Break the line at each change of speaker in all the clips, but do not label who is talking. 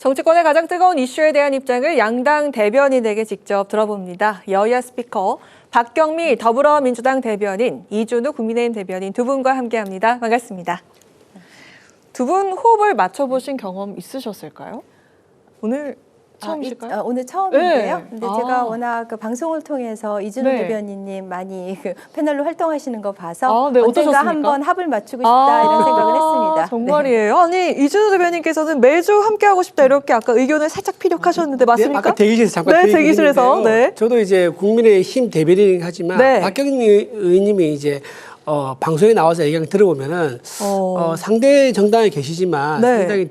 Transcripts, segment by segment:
정치권의 가장 뜨거운 이슈에 대한 입장을 양당 대변인에게 직접 들어봅니다. 여야 스피커 박경미 더불어민주당 대변인, 이준우 국민의힘 대변인 두 분과 함께합니다. 반갑습니다. 두 분 호흡을 맞춰보신 경험 있으셨을까요? 오늘 처음이실까요?
오늘 처음인데요.
네.
근데 제가 워낙 그 방송을 통해서 이준우
네.
대변인님 많이 그 패널로 활동하시는 거 봐서
네,
언젠가
어떠셨습니까?
한번 합을 맞추고 싶다 이런 생각을 했습니다.
정말이에요. 아니 이준우 대변인께서는 매주 함께하고 싶다 이렇게 아까 의견을 살짝 피력하셨는데 맞습니까?
네, 아까 대기실에서 잠깐
네,
그 얘기를
대기실에서.
했는데요.
네.
저도 이제 국민의힘 대변인이긴 하지만
네.
박경미 의원님이 이제 방송에 나와서 얘기를 들어보면은 상대 정당에 계시지만
네.
상당히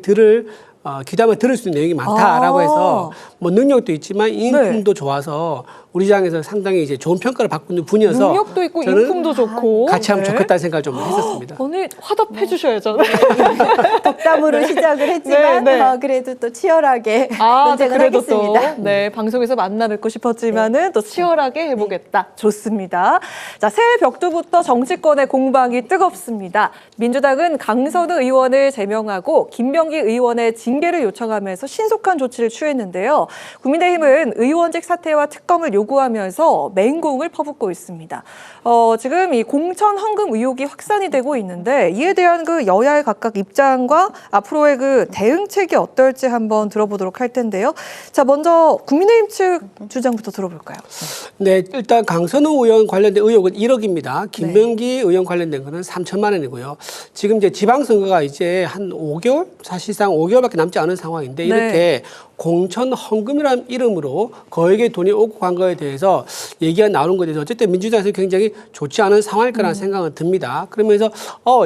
귀담아 들을 수 있는 내용이 많다라고 해서 뭐 능력도 있지만 인품도 좋아서 우리 당에서 상당히 이제 좋은 평가를 받고 있는 분이어서
능력도 있고
저는
인품도 좋고
같이 하면
네.
좋겠다는 생각을 좀 했었습니다.
오늘 화답해 주셔야죠.
덕담으로 시작을 했지만
네, 네.
그래도 또 치열하게 논쟁을
그래도
하겠습니다.
또, 네, 방송에서 만나 뵙고 싶었지만은 또 치열하게 해보겠다. 좋습니다. 자, 새해 벽두부터 정치권의 공방이 뜨겁습니다. 민주당은 강선우 의원을 제명하고 김병기 의원의 징계를 요청하면서 신속한 조치를 취했는데요. 국민의힘은 의원직 사퇴와 특검을 요구하면서 맹공을 퍼붓고 있습니다. 지금 이 공천 헌금 의혹이 확산이 되고 있는데 이에 대한 그 여야의 각각 입장과 앞으로의 그 대응책이 어떨지 한번 들어보도록 할 텐데요. 자, 먼저 국민의힘 측 주장부터 들어볼까요?
네, 일단 강선우 의원 관련된 의혹은 1억입니다. 김병기 의원 관련된 거는 3천만 원이고요. 지금 이제 지방선거가 이제 한 5개월? 사실상 5개월밖에 남지 않은 상황인데 이렇게 공천 헌금이라는 이름으로 거액의 돈이 오고 간 거에 대해서 얘기가 나오는 것에 대해서 어쨌든 민주당에서 굉장히 좋지 않은 상황일 거라는 생각은 듭니다. 그러면서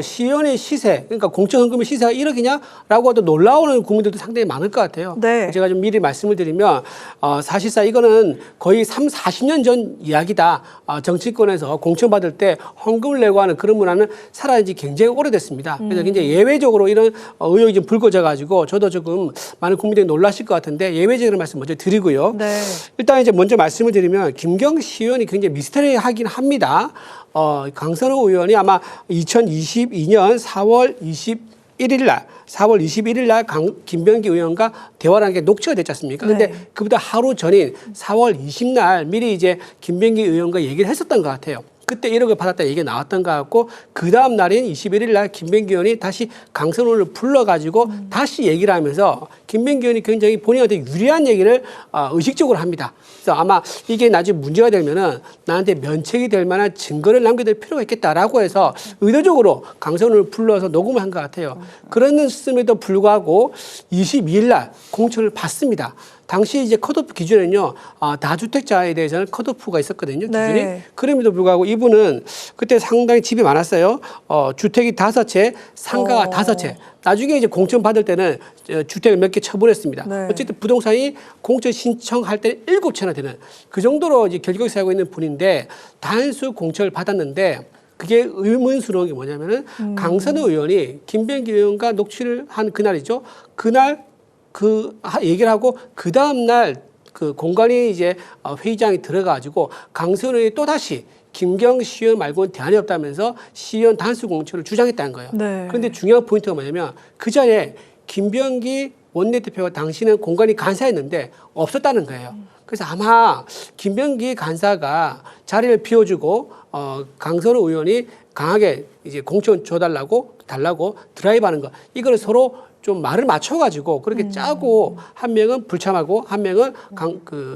시연의 시세, 그러니까 공천 헌금의 시세가 1억이냐라고 하도 놀라우는 국민들도 상당히 많을 것 같아요.
네.
제가 좀 미리 말씀을 드리면 사실상 이거는 거의 40년 전 이야기다. 정치권에서 공천 받을 때 헌금을 내고 하는 그런 문화는 사라진 지 굉장히 오래됐습니다. 그래서 굉장히 예외적으로 이런 의혹이 좀 불거져 가지고 저도 조금 많은 국민들이 놀라실 것 같은데 예외적인 말씀 먼저 드리고요.
네. 일단
일단 이제 먼저 말씀을 드리면 김경시 의원이 굉장히 미스터리하긴 합니다. 강선우 의원이 아마 2022년 4월 21일 날 김병기 의원과 대화를 한 게 녹취가 됐지 않습니까? 근데 그보다 하루 전인 4월 20날 미리 이제 김병기 의원과 얘기를 했었던 것 같아요. 그때 1억을 받았다 얘기가 나왔던 것 같고 그 다음 날인 21일 날 김병기 의원이 다시 강선우 의원을 불러가지고 다시 얘기를 하면서 김병기 의원이 굉장히 본인한테 유리한 얘기를 의식적으로 합니다. 그래서 아마 이게 나중에 문제가 되면은 나한테 면책이 될 만한 증거를 남겨둘 필요가 있겠다라고 해서 의도적으로 강선우를 불러서 녹음을 한 것 같아요. 그랬음에도 불구하고 22일 날 공천을 받습니다. 당시 이제 컷오프 기준은요, 다주택자에 대해서는 컷오프가 있었거든요, 기준이.
네.
그럼에도 불구하고 이분은 그때 상당히 집이 많았어요. 주택이 5채, 상가가 5채. 나중에 이제 공천 받을 때는 주택을 몇 개 처분했습니다.
네.
어쨌든 부동산이 공천 신청할 때는 7채나 되는 그 정도로 이제 결격이 살고 있는 분인데 단수 공천을 받았는데 그게 의문스러운 게 뭐냐면은 강선우 의원이 김병기 의원과 녹취를 한 그날이죠. 그날 얘기를 하고 그 다음날 그 공간이 이제 회의장에 들어가지고 강선우 의원이 또다시 김경시 의원 말고는 대안이 없다면서 시의원 단수 공천을 주장했다는 거예요.
네.
그런데 중요한 포인트가 뭐냐면 그 자리에 김병기 원내대표가 당시는 공간이 간사였는데 없었다는 거예요. 그래서 아마 김병기 간사가 자리를 비워주고 강선우 의원이 강하게 이제 공천 달라고 드라이브하는 거 이거를 서로 좀 말을 맞춰가지고 그렇게 짜고 한 명은 불참하고 한 명은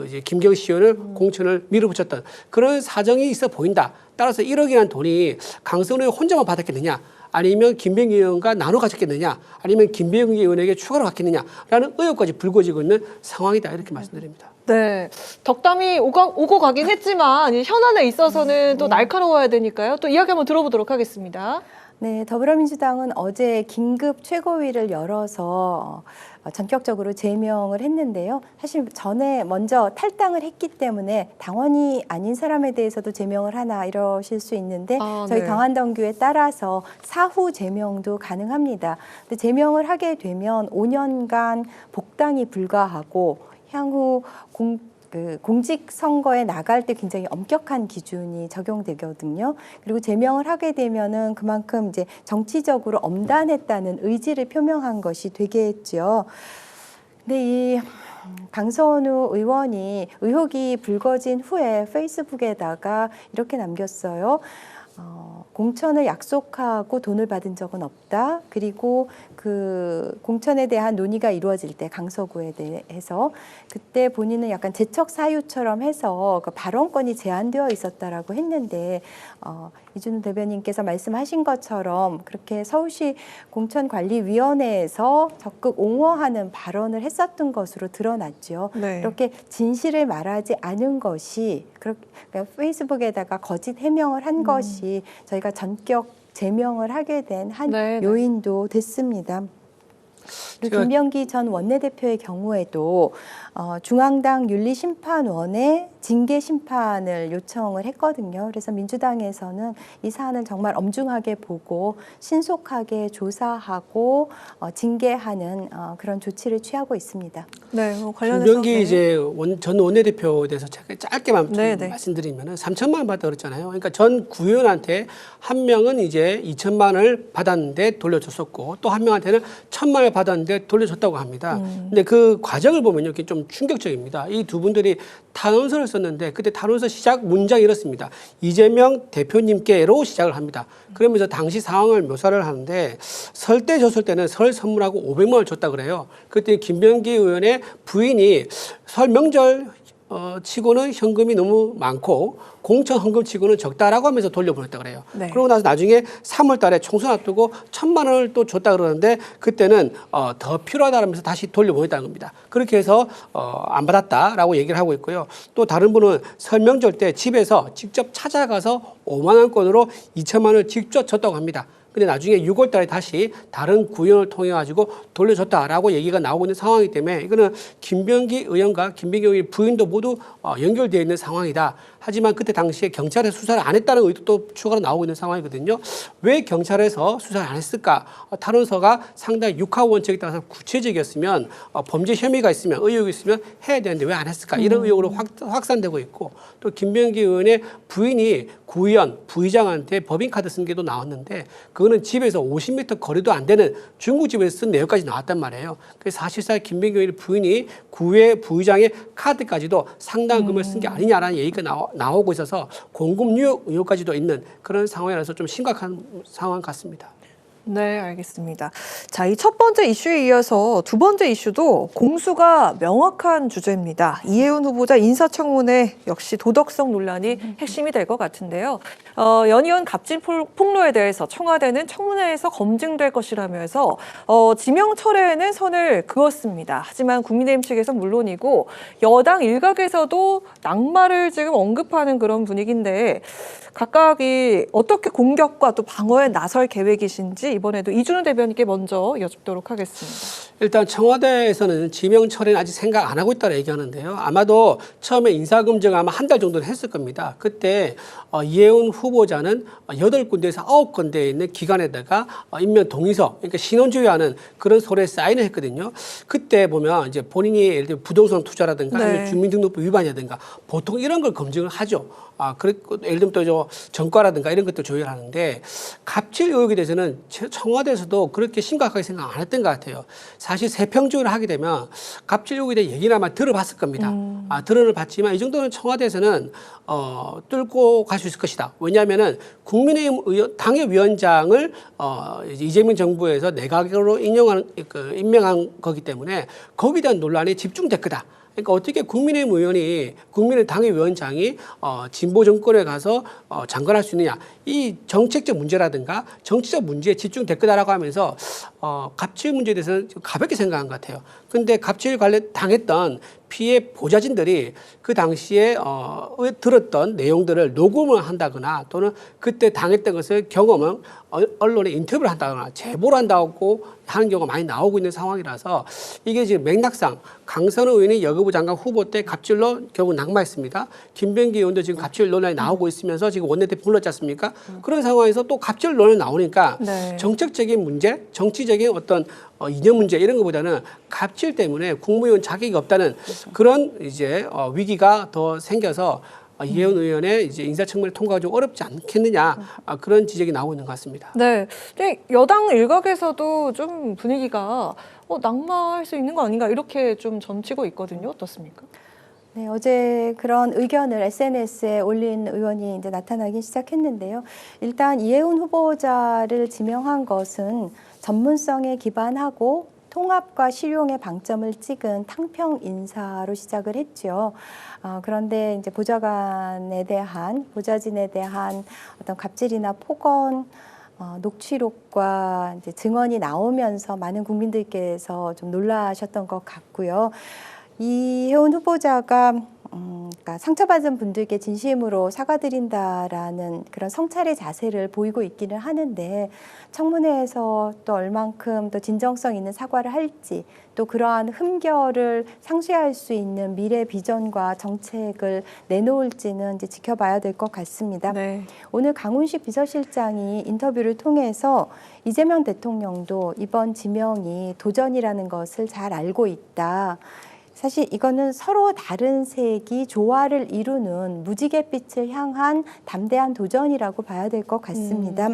이제 김경시 의원을 공천을 밀어붙였던 그런 사정이 있어 보인다. 따라서 1억이라는 돈이 강선우 의원 혼자만 받았겠느냐? 아니면 김병기 의원과 나눠 가졌겠느냐? 아니면 김병기 의원에게 추가로 갔겠느냐라는 의혹까지 불거지고 있는 상황이다 이렇게 말씀드립니다.
네, 덕담이 오고 가긴 했지만 현안에 있어서는 또 날카로워야 되니까요. 또 이야기 한번 들어보도록 하겠습니다.
네, 더불어민주당은 어제 긴급 최고위를 열어서 전격적으로 제명을 했는데요. 사실 전에 먼저 탈당을 했기 때문에 당원이 아닌 사람에 대해서도 제명을 하나 이러실 수 있는데 저희 당환당규에 따라서 사후 제명도 가능합니다. 근데 제명을 하게 되면 5년간 복당이 불가하고 향후 공직선거에 나갈 때 굉장히 엄격한 기준이 적용되거든요. 그리고 제명을 하게 되면은 그만큼 이제 정치적으로 엄단했다는 의지를 표명한 것이 되겠죠. 네, 이 강선우 의원이 의혹이 불거진 후에 페이스북에다가 이렇게 남겼어요. 공천을 약속하고 돈을 받은 적은 없다. 그리고 그 공천에 대한 논의가 이루어질 때 강서구에 대해서 그때 본인은 약간 재척 사유처럼 해서 그 발언권이 제한되어 있었다라고 했는데 이준우 대변인께서 말씀하신 것처럼 그렇게 서울시 공천관리위원회에서 적극 옹호하는 발언을 했었던 것으로 드러났죠.
네.
이렇게 진실을 말하지 않은 것이 그러니까 페이스북에다가 거짓 해명을 한 것이 저희가 전격 제명을 하게 된 한
네, 네.
요인도 됐습니다. 그리고 김병기 전 원내대표의 경우에도 중앙당 윤리심판원에 징계 심판을 요청을 했거든요. 그래서 민주당에서는 이 사안을 정말 엄중하게 보고 신속하게 조사하고 징계하는 그런 조치를 취하고 있습니다.
네, 관련해서
김병기 이제 전 원내대표에 대해서 짧게만
네, 네.
말씀드리면은 3천만 원 받다 그랬잖아요. 그러니까 전 구의원한테 한 명은 이제 2천만 원을 받았는데 돌려줬었고 또 한 명한테는 1,000만 원을 받았는데 돌려줬다고 합니다. 근데 그 과정을 보면요, 이게 좀 충격적입니다. 이 두 분들이 탄원서를 썼는데 그때 탄원서 시작 문장이 이렇습니다. 이재명 대표님께로 시작을 합니다. 그러면서 당시 상황을 묘사를 하는데 설 때 줬을 때는 설 선물하고 500만 원을 줬다 그래요. 그때 김병기 의원의 부인이 설 명절 치고는 현금이 너무 많고 공천 헌금 치고는 적다라고 하면서 돌려보냈다 그래요.
네.
그러고 나서 나중에 3월 달에 총선 앞두고 1,000만 원을 또 줬다 그러는데 그때는 더 필요하다면서 다시 돌려보냈다는 겁니다. 그렇게 해서 안 받았다라고 얘기를 하고 있고요. 또 다른 분은 설명절 때 집에서 직접 찾아가서 5만 원권으로 2천만 원을 직접 줬다고 합니다. 근데 나중에 6월 달에 다시 다른 구의원을 통해 가지고 돌려줬다라고 얘기가 나오고 있는 상황이기 때문에 이거는 김병기 의원과 김병기 의원의 부인도 모두 연결되어 있는 상황이다. 하지만 그때 당시에 경찰에서 수사를 안 했다는 의도도 추가로 나오고 있는 상황이거든요. 왜 경찰에서 수사를 안 했을까? 탄원서가 상당히 육하 원칙에 따라서 구체적이었으면 범죄 혐의가 있으면 의혹이 있으면 해야 되는데 왜 안 했을까? 이런 의혹으로 확산되고 있고 또 김병기 의원의 부인이 구의원, 부의장한테 법인카드 쓴 게도 나왔는데 그거는 집에서 50m 거리도 안 되는 중국집에서 쓴 내역까지 나왔단 말이에요. 그래서 사실상 김병기 의원의 부인이 구의 부의장의 카드까지도 상당한 금을 쓴 게 아니냐라는 얘기가 나오고 있어서 공금 유혹 의혹까지도 있는 그런 상황이라서 좀 심각한 상황 같습니다.
네, 알겠습니다. 자, 이 첫 번째 이슈에 이어서 두 번째 이슈도 공수가 명확한 주제입니다. 이해운 후보자 인사청문회 역시 도덕성 논란이 핵심이 될 것 같은데요. 연이은 갑질 폭로에 대해서 청와대는 청문회에서 검증될 것이라면서 지명 철회에는 선을 그었습니다. 하지만 국민의힘 측에서 물론이고 여당 일각에서도 낙마를 지금 언급하는 그런 분위기인데 각각이 어떻게 공격과 또 방어에 나설 계획이신지 이번에도 이준우 대변인께 먼저 여쭙도록 하겠습니다.
일단 청와대에서는 지명 처리는 아직 생각 안 하고 있다고 얘기하는데요. 아마도 처음에 인사검증 아마 한 달 정도는 했을 겁니다. 그때 이해운 후보자는 8군데에서 9군데에 있는 기관에다가 임명 동의서, 그러니까 신원주의하는 그런 서류에 사인을 했거든요. 그때 보면 이제 본인이 예를 들어 부동산 투자라든가 아니면 주민등록부 위반이라든가 보통 이런 걸 검증을 하죠. 그리고 예를 들면 또 전과라든가 이런 것도 조율하는데 갑질 의혹에 대해서는 청와대에서도 그렇게 심각하게 생각 안 했던 것 같아요. 사실 세평조를 하게 되면 갑질 의혹에 대해 얘기는 아마 들어봤을 겁니다. 들어는 봤지만 이 정도는 청와대에서는 뚫고 갈 수 있을 것이다. 왜냐하면은 국민의힘 당협위원장을 이재명 정부에서 내각으로 임명한 거기 때문에 거기에 대한 논란이 집중될 거다. 그러니까 어떻게 국민의힘 의원이 국민의 당협위원장이 진보 정권에 가서 장관할 수 있느냐. 이 정책적 문제라든가 정치적 문제에 집중될 거다라고 하면서 갑질 문제에 대해서는 가볍게 생각한 것 같아요. 그런데 갑질 관련 당했던 피해 보좌진들이 그 당시에 들었던 내용들을 녹음을 한다거나 또는 그때 당했던 것을 경험은 언론에 인터뷰를 한다거나 제보를 한다고 하는 경우가 많이 나오고 있는 상황이라서 이게 지금 맥락상 강선우 의원이 여가부 장관 후보 때 갑질로 결국 낙마했습니다. 김병기 의원도 지금 갑질 논란이 나오고 있으면서 지금 원내대표 불렀지 않습니까? 그런 상황에서 또 갑질 논란이 나오니까 정책적인 문제, 정치적인 어떤 이념 문제 이런 것보다는 갑질 때문에 국무위원 자격이 없다는 그런 이제 위기가 더 생겨서 이해운 의원의 이제 인사청문회 통과가 좀 어렵지 않겠느냐 그런 지적이 나오고 있는 것 같습니다.
네, 근데 여당 일각에서도 좀 분위기가 낙마할 수 있는 거 아닌가 이렇게 좀 점치고 있거든요. 어떻습니까?
네, 어제 그런 의견을 SNS에 올린 의원이 이제 나타나기 시작했는데요. 일단 이해훈 후보자를 지명한 것은 전문성에 기반하고 통합과 실용에 방점을 찍은 탕평 인사로 시작을 했죠. 그런데 이제 보좌진에 대한 어떤 갑질이나 폭언, 녹취록과 이제 증언이 나오면서 많은 국민들께서 좀 놀라셨던 것 같고요. 이해훈 후보자가 그러니까 상처받은 분들께 진심으로 사과드린다라는 그런 성찰의 자세를 보이고 있기는 하는데 청문회에서 또 얼만큼 또 진정성 있는 사과를 할지 또 그러한 흠결을 상쇄할 수 있는 미래 비전과 정책을 내놓을지는 이제 지켜봐야 될 것 같습니다.
네.
오늘 강훈식 비서실장이 인터뷰를 통해서 이재명 대통령도 이번 지명이 도전이라는 것을 잘 알고 있다. 사실 이거는 서로 다른 색이 조화를 이루는 무지갯빛을 향한 담대한 도전이라고 봐야 될 것 같습니다.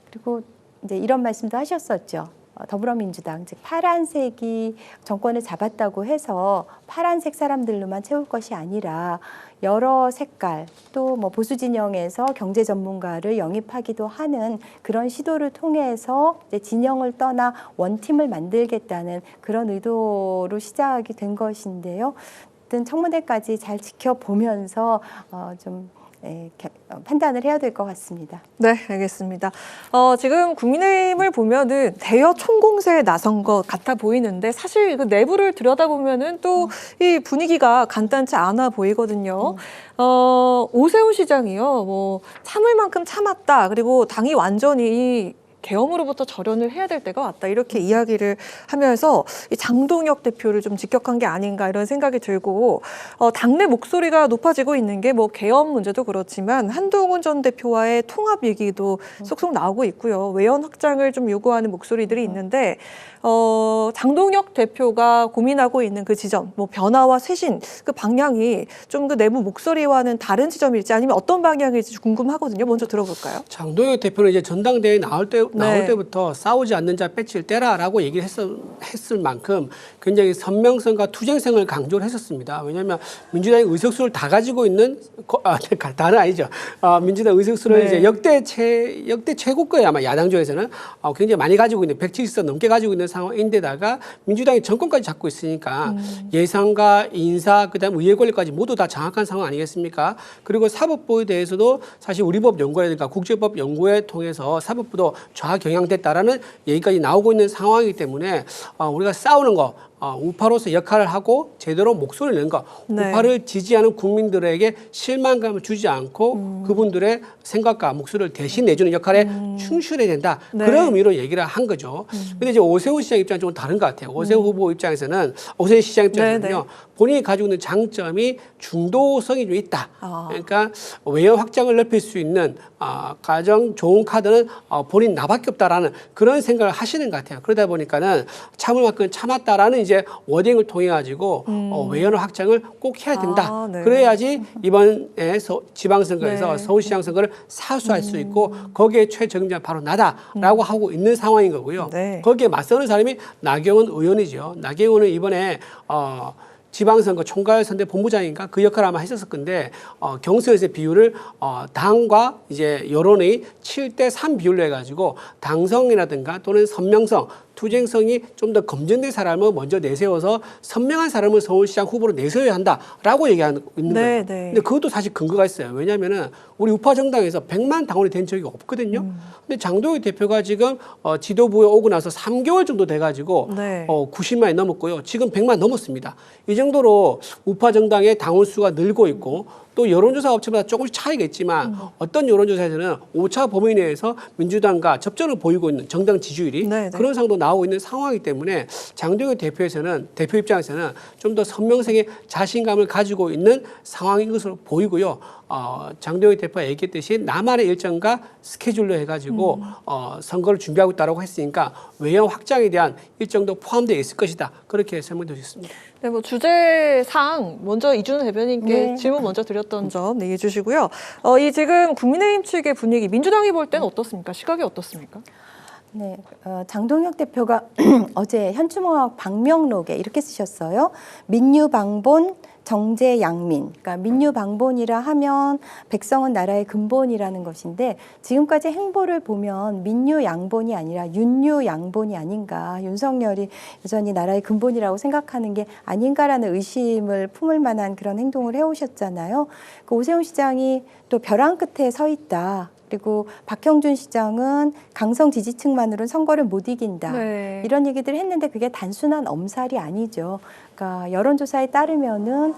그리고 이제 이런 말씀도 하셨었죠. 더불어민주당, 즉 파란색이 정권을 잡았다고 해서 파란색 사람들로만 채울 것이 아니라 여러 색깔 또 뭐 보수 진영에서 경제 전문가를 영입하기도 하는 그런 시도를 통해서 이제 진영을 떠나 원팀을 만들겠다는 그런 의도로 시작이 된 것인데요. 어떤 청문회까지 잘 지켜보면서 좀 판단을 해야 될 것 같습니다.
네, 알겠습니다. 지금 국민의힘을 보면은 대여 총공세에 나선 것 같아 보이는데 사실 그 내부를 들여다보면은 또 이 분위기가 간단치 않아 보이거든요. 오세훈 시장이요, 뭐 참을 만큼 참았다. 그리고 당이 완전히 계엄으로부터 절연을 해야 될 때가 왔다 이렇게 이야기를 하면서 이 장동혁 대표를 좀 직격한 게 아닌가 이런 생각이 들고 당내 목소리가 높아지고 있는 게 뭐 계엄 문제도 그렇지만 한동훈 전 대표와의 통합 얘기도 쏙쏙 나오고 있고요. 외연 확장을 좀 요구하는 목소리들이 있는데 장동혁 대표가 고민하고 있는 그 지점, 뭐 변화와 쇄신 그 방향이 좀 그 내부 목소리와는 다른 지점일지 아니면 어떤 방향일지 궁금하거든요. 먼저 들어볼까요?
장동혁 대표는 이제 전당대회 나올
네.
때부터 싸우지 않는 자 배치를 떼라라고 얘기를 했을 만큼 굉장히 선명성과 투쟁성을 강조를 했었습니다. 왜냐하면 민주당이 의석수를 다 가지고 있는 다는 아니죠. 민주당 의석수를
네.
이제 역대 최고거예요. 아마 야당 쪽에서는 굉장히 많이 가지고 있는 170석 넘게 가지고 있는 상황인데다가 민주당이 정권까지 잡고 있으니까 예산과 인사 그다음 의회 권력까지 모두 다 장악한 상황 아니겠습니까? 그리고 사법부에 대해서도 사실 우리 법 연구회든가 국제법 연구회 통해서 사법부도 좌경향됐다라는 얘기까지 나오고 있는 상황이기 때문에 우리가 싸우는 거 우파로서 역할을 하고 제대로 목소리를 내는 거
네.
우파를 지지하는 국민들에게 실망감을 주지 않고 그분들의 생각과 목소리를 대신 내주는 역할에 충실해야 된다.
네.
그런 의미로 얘기를 한 거죠. 그런데 이제 오세훈 시장 입장은 좀 다른 것 같아요. 오세훈 후보 입장에서는 오세훈 시장 입장에서는요.
네, 네.
본인이 가지고 있는 장점이 중도성이 좀 있다. 그러니까 외연 확장을 넓힐 수 있는 가장 좋은 카드는 본인 나밖에 없다라는 그런 생각을 하시는 것 같아요. 그러다 보니까는 참을 만큼 참았다라는 이제 워딩을 통해 가지고 외연 확장을 꼭 해야 된다.
네.
그래야지 이번에 지방선거에서
네.
서울시장 선거를 사수할 수 있고 거기에 최적임자가 바로 나다라고 하고 있는 상황인 거고요.
네.
거기에 맞서는 사람이 나경원 의원이죠. 나경원은 이번에 지방선거 총괄선대 본부장인가 그 역할을 아마 했었을 건데 경선에서의 비율을 당과 이제 여론의 7대3 비율로 해가지고 당성이라든가 또는 선명성 투쟁성이 좀 더 검증된 사람을 먼저 내세워서 선명한 사람을 서울시장 후보로 내세워야 한다라고 얘기하고 있는
네,
거예요.
네.
근데 그것도 사실 근거가 있어요. 왜냐하면은 우리 우파 정당에서 100만 당원이 된 적이 없거든요. 근데 장동혁 대표가 지금 지도부에 오고 나서 3개월 정도 돼가지고
네.
90만이 넘었고요. 지금 100만 넘었습니다. 이 정도로 우파 정당의 당원 수가 늘고 있고 또 여론조사 업체마다 조금씩 차이가 있지만 어떤 여론조사에서는 오차 범위 내에서 민주당과 접전을 보이고 있는 정당 지지율이
네, 네.
그런 상도 나오고 있는 상황이기 때문에 장동혁 대표 입장에서는 좀 더 선명성의 자신감을 가지고 있는 상황인 것으로 보이고요. 장동혁 대표가 얘기했듯이 나만의 일정과 스케줄로 해가지고 선거를 준비하고 있다고 했으니까 외연 확장에 대한 일정도 포함되어 있을 것이다. 그렇게 설명드렸습니다.
네, 뭐 주제상 먼저 이준호 대변인께
네.
질문 먼저 드렸던 점 얘기해 주시고요. 이 지금 국민의힘 측의 분위기 민주당이 볼 때는 어떻습니까? 시각이 어떻습니까?
네, 장동혁 대표가 어제 현충원 방명록에 이렇게 쓰셨어요. 민유방본 정제양민. 그러니까 민유방본이라 하면 백성은 나라의 근본이라는 것인데 지금까지 행보를 보면 민유양본이 아니라 윤유양본이 아닌가. 윤석열이 여전히 나라의 근본이라고 생각하는 게 아닌가라는 의심을 품을 만한 그런 행동을 해오셨잖아요. 그 오세훈 시장이 또 벼랑 끝에 서 있다. 그리고 박형준 시장은 강성 지지층만으로는 선거를 못 이긴다.
네.
이런 얘기들을 했는데 그게 단순한 엄살이 아니죠. 그러니까 여론조사에 따르면은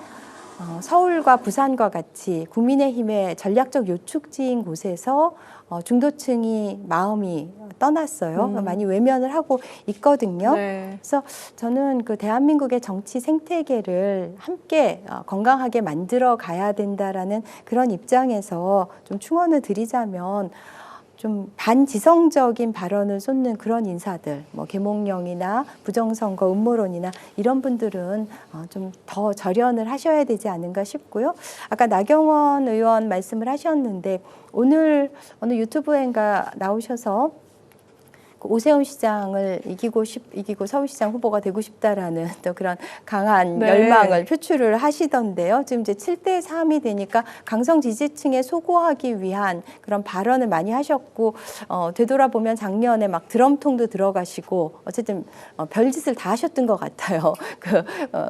서울과 부산과 같이 국민의힘의 전략적 요축지인 곳에서 중도층이 마음이 떠났어요. 많이 외면을 하고 있거든요.
네.
그래서 저는 그 대한민국의 정치 생태계를 함께 건강하게 만들어 가야 된다라는 그런 입장에서 좀 충원을 드리자면 좀 반지성적인 발언을 쏟는 그런 인사들, 뭐 계몽령이나 부정선거 음모론이나 이런 분들은 좀 더 절연을 하셔야 되지 않은가 싶고요. 아까 나경원 의원 말씀을 하셨는데 오늘 어느 유튜브엔가 나오셔서 오세훈 시장을 이기고 서울시장 후보가 되고 싶다라는 또 그런 강한
네.
열망을 표출을 하시던데요. 지금 이제 7대3이 되니까 강성 지지층에 소구하기 위한 그런 발언을 많이 하셨고 되돌아보면 작년에 막 드럼통도 들어가시고 어쨌든 별짓을 다 하셨던 것 같아요. 그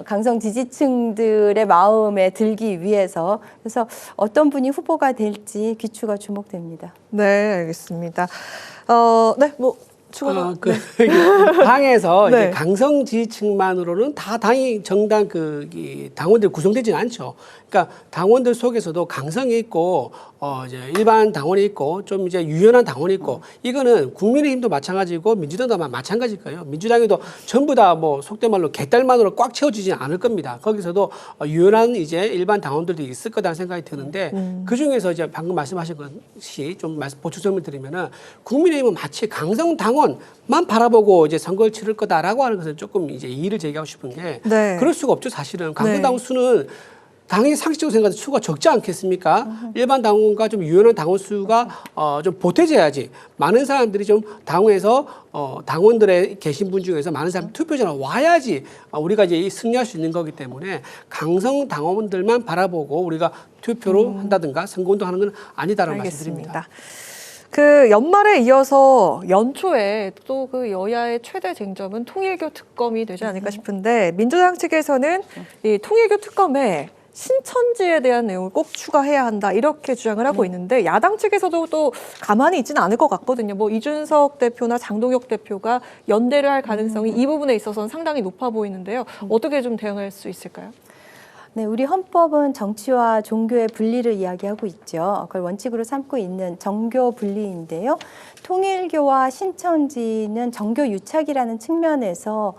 강성 지지층들의 마음에 들기 위해서. 그래서 어떤 분이 후보가 될지 귀추가 주목됩니다.
네, 알겠습니다. 네, 뭐 추가로.
당에서
네.
이제 강성 지지층만으로는 다 당이 정당 이 당원들이 구성되지는 않죠. 그러니까 당원들 속에서도 강성이 있고 이제 일반 당원이 있고 좀 이제 유연한 당원이 있고 이거는 국민의힘도 마찬가지고 민주당도 마찬가지일 거예요. 민주당에도 전부 다 뭐 속된 말로 개딸만으로 꽉 채워지지는 않을 겁니다. 거기서도 유연한 이제 일반 당원들도 있을 거다는 생각이 드는데 그 중에서 이제 방금 말씀하신 것이 좀 보충 설명 드리면은 국민의힘은 마치 강성 당원만 바라보고 이제 선거를 치를 거다라고 하는 것은 조금 이제 이의를 제기하고 싶은 게
네.
그럴 수가 없죠. 사실은 강성
네.
당원 수는 당연히 상식적으로 생각해도 수가 적지 않겠습니까? 일반 당원과 좀 유연한 당원 수가 좀 보태져야지 많은 사람들이 좀 당원에서 당원들의 계신 분 중에서 많은 사람 투표자로 와야지 우리가 이제 승리할 수 있는 거기 때문에 강성 당원들만 바라보고 우리가 투표로 한다든가 선거운동 하는 건 아니다라는 말씀드립니다.
그 연말에 이어서 연초에 또 그 여야의 최대 쟁점은 통일교 특검이 되지 않을까 싶은데 민주당 측에서는 이 통일교 특검에 신천지에 대한 내용을 꼭 추가해야 한다 이렇게 주장을 하고 있는데 야당 측에서도 또 가만히 있지는 않을 것 같거든요. 뭐 이준석 대표나 장동혁 대표가 연대를 할 가능성이 이 부분에 있어서는 상당히 높아 보이는데요. 어떻게 좀 대응할 수 있을까요?
네, 우리 헌법은 정치와 종교의 분리를 이야기하고 있죠. 그걸 원칙으로 삼고 있는 정교 분리인데요. 통일교와 신천지는 정교 유착이라는 측면에서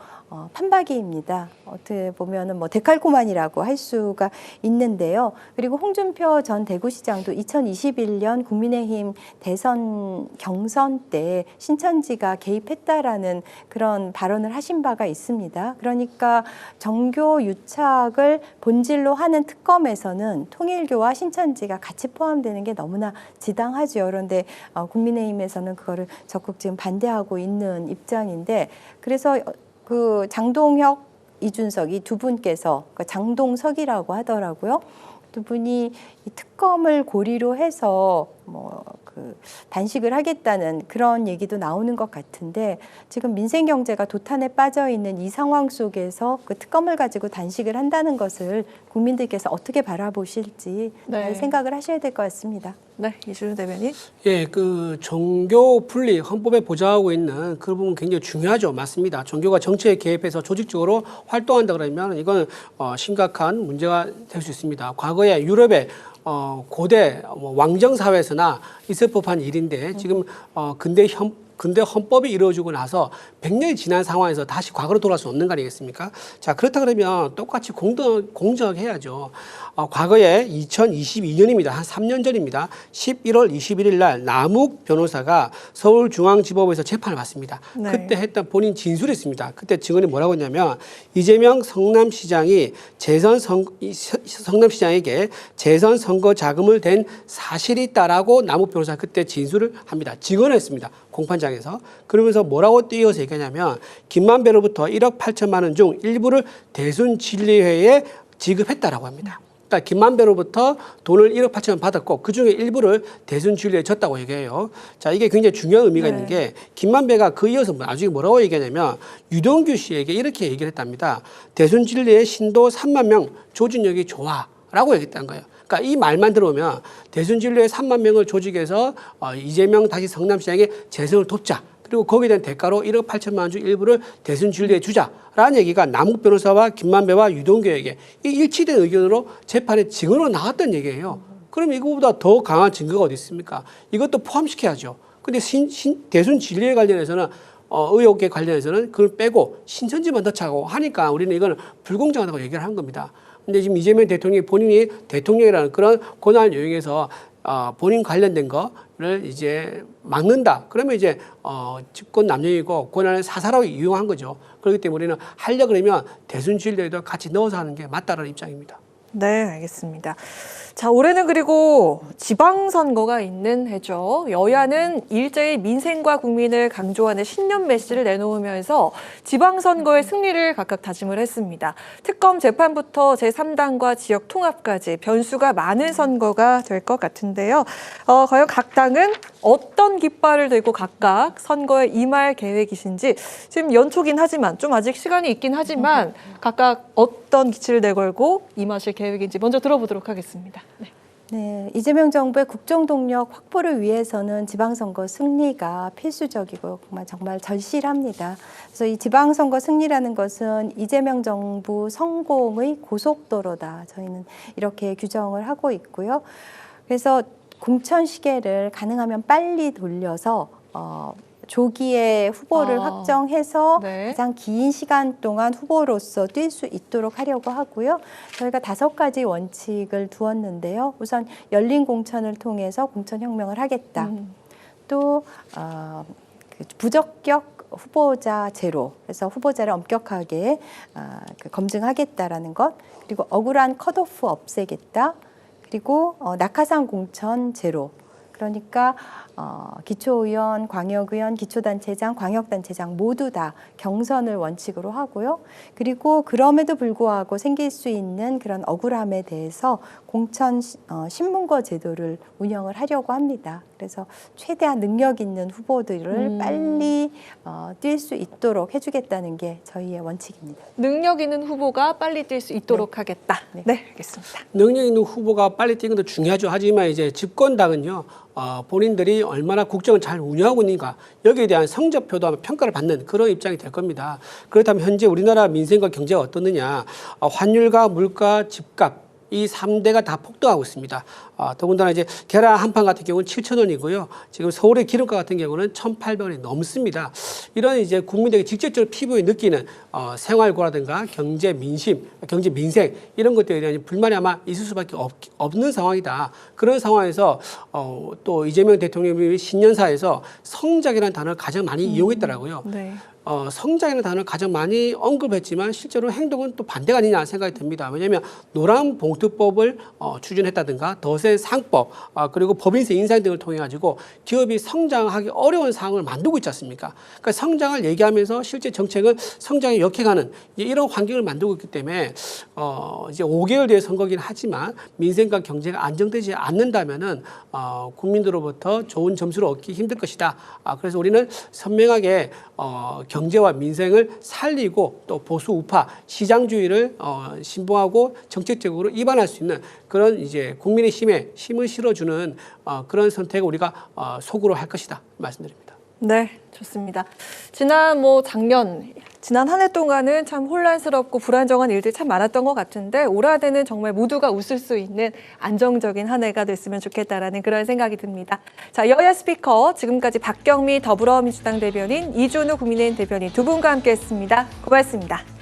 판박이입니다. 어떻게 보면은 뭐 데칼코마니라고 할 수가 있는데요. 그리고 홍준표 전 대구시장도 2021년 국민의힘 대선 경선 때 신천지가 개입했다라는 그런 발언을 하신 바가 있습니다. 그러니까 정교 유착을 본질로 하는 특검에서는 통일교와 신천지가 같이 포함되는 게 너무나 지당하죠. 그런데 국민의힘에서는 그거를 적극 지금 반대하고 있는 입장인데 그래서 그 장동혁, 이준석 이 두 분께서 장동석이라고 하더라고요. 두 분이 이 특검을 고리로 해서 그 단식을 하겠다는 그런 얘기도 나오는 것 같은데 지금 민생 경제가 도탄에 빠져 있는 이 상황 속에서 그 특검을 가지고 단식을 한다는 것을 국민들께서 어떻게 바라보실지
네.
생각을 하셔야 될 것 같습니다.
네, 이준우 대변인.
예, 그 종교 분리 헌법에 보장하고 있는 그 부분 굉장히 중요하죠. 맞습니다. 종교가 정치에 개입해서 조직적으로 활동한다 그러면 이건 심각한 문제가 될 수 있습니다. 과거에 유럽의 고대 왕정 사회에서나 있을 법한 일인데 지금 근대 헌법이 이루어지고 나서 100년이 지난 상황에서 다시 과거로 돌아갈 수 없는 거 아니겠습니까? 자, 그렇다 그러면 똑같이 공정하게 해야죠. 과거에 2022년입니다. 한 3년 전입니다. 11월 21일 날 남욱 변호사가 서울중앙지법에서 재판을 받습니다.
네.
그때 했던 본인 진술이 있습니다. 그때 증언이 뭐라고 했냐면 이재명 성남시장이 성남시장에게 재선 선거 자금을 댄 사실이 있다라고 남욱 변호사 그때 진술을 합니다. 증언을 했습니다. 공판장에서. 그러면서 뭐라고 띄어서 얘기하냐면 김만배로부터 1억 8천만 원 중 일부를 대순진리회에 지급했다라고 합니다. 그러니까 김만배로부터 돈을 1억 8천만 원 받았고 그중에 일부를 대순진리회에 줬다고 얘기해요. 자, 이게 굉장히 중요한 의미가 있는 게 김만배가 그 이어서 나중에 뭐라고 얘기하냐면 유동규 씨에게 이렇게 얘기를 했답니다. 대순진리회 신도 3만 명 조직력이 좋아라고 얘기했다는 거예요. 그러니까 이 말만 들어오면 대순진리회 3만 명을 조직해서 이재명 다시 성남시장에 재선을 돕자. 그리고 거기에 대한 대가로 1억 8천만 원 중 일부를 대순진리회에 주자라는 얘기가 남욱 변호사와 김만배와 유동규에게 이 일치된 의견으로 재판에 증언으로 나왔던 얘기예요. 그럼 이거보다 더 강한 증거가 어디 있습니까? 이것도 포함시켜야죠. 근데 대순진리회 관련해서는 의혹에 관련해서는 그걸 빼고 신천지만 넣자고 하니까 우리는 이거는 불공정하다고 얘기를 한 겁니다. 근데 지금 이재명 대통령이 본인이 대통령이라는 그런 권한을 이용해서 본인 관련된 거를 이제 막는다. 그러면 이제 집권 남용이고 권한을 사사로 이용한 거죠. 그렇기 때문에 우리는 하려 그러면 대순진리회도 같이 넣어서 하는 게 맞다라는 입장입니다.
네, 알겠습니다. 자, 올해는 그리고 지방선거가 있는 해죠. 여야는 일제히 민생과 국민을 강조하는 신년 메시지를 내놓으면서 지방선거의 승리를 각각 다짐을 했습니다. 특검 재판부터 제3당과 지역 통합까지 변수가 많은 선거가 될 것 같은데요. 과연 각 당은 어떤 깃발을 들고 각각 선거에 임할 계획이신지 지금 연초긴 하지만 좀 아직 시간이 있긴 하지만 각각 어떤 기치를 내걸고 임하실 계획인지 먼저 들어보도록 하겠습니다.
네, 이재명 정부의 국정 동력 확보를 위해서는 지방선거 승리가 필수적이고 정말 절실합니다. 그래서 이 지방선거 승리라는 것은 이재명 정부 성공의 고속도로다. 저희는 이렇게 규정을 하고 있고요. 그래서 공천 시계를 가능하면 빨리 돌려서 조기에 후보를 확정해서
네.
가장 긴 시간 동안 후보로서 뛸 수 있도록 하려고 하고요. 저희가 5가지 원칙을 두었는데요. 우선 열린 공천을 통해서 공천혁명을 하겠다. 또 부적격 후보자 제로, 그래서 후보자를 엄격하게 검증하겠다라는 것. 그리고 억울한 컷오프 없애겠다. 그리고 낙하산 공천 제로. 그러니까 기초의원, 광역의원, 기초단체장, 광역단체장 모두 다 경선을 원칙으로 하고요. 그리고 그럼에도 불구하고 생길 수 있는 그런 억울함에 대해서 공천 신문고 제도를 운영을 하려고 합니다. 그래서 최대한 능력 있는 후보들을 빨리 뛸 수 있도록 해주겠다는 게 저희의 원칙입니다.
능력 있는 후보가 빨리 뛸 수 있도록 하겠다. 네, 알겠습니다.
능력 있는 후보가 빨리 뛰는 것도 중요하죠. 하지만 이제 집권당은요. 본인들이 얼마나 국정을 잘 운영하고 있는가 여기에 대한 성적표도 아마 평가를 받는 그런 입장이 될 겁니다. 그렇다면 현재 우리나라 민생과 경제가 어떻느냐. 환율과 물가, 집값 이 3대가 다 폭등하고 있습니다. 더군다나 이제 계란 한 판 같은 경우는 7,000원이고요. 지금 서울의 기름가 같은 경우는 1,800원이 넘습니다. 이런 이제 국민들이 직접적으로 피부에 느끼는 생활고라든가 경제 민심, 경제 민생 이런 것들에 대한 불만이 아마 있을 수밖에 없는 상황이다. 그런 상황에서 또 이재명 대통령이 신년사에서 성장이라는 단어를 가장 많이 이용했더라고요.
네.
성장이라는 단어를 가장 많이 언급했지만 실제로 행동은 또 반대가 아니냐 생각이 듭니다. 왜냐하면 노란봉투법을 추진했다든가 더 센 상법 그리고 법인세 인상 등을 통해 가지고 기업이 성장하기 어려운 상황을 만들고 있지 않습니까? 그러니까 성장을 얘기하면서 실제 정책은 성장에 역행하는 이런 환경을 만들고 있기 때문에 이제 5개월 뒤에 선거긴 하지만 민생과 경제가 안정되지 않는다면은 국민들로부터 좋은 점수를 얻기 힘들 것이다. 그래서 우리는 선명하게 경제와 민생을 살리고 또 보수 우파 시장주의를 신봉하고 정책적으로 입안할 수 있는 그런 이제 국민의 힘을 실어주는 그런 선택을 우리가 속으로 할 것이다 말씀드립니다.
네, 좋습니다. 지난 한 해 동안은 참 혼란스럽고 불안정한 일들이 참 많았던 것 같은데 올 한해는 정말 모두가 웃을 수 있는 안정적인 한 해가 됐으면 좋겠다라는 그런 생각이 듭니다. 자, 여야 스피커 지금까지 박경미 더불어민주당 대변인, 이준우 국민의힘 대변인 두 분과 함께했습니다. 고맙습니다.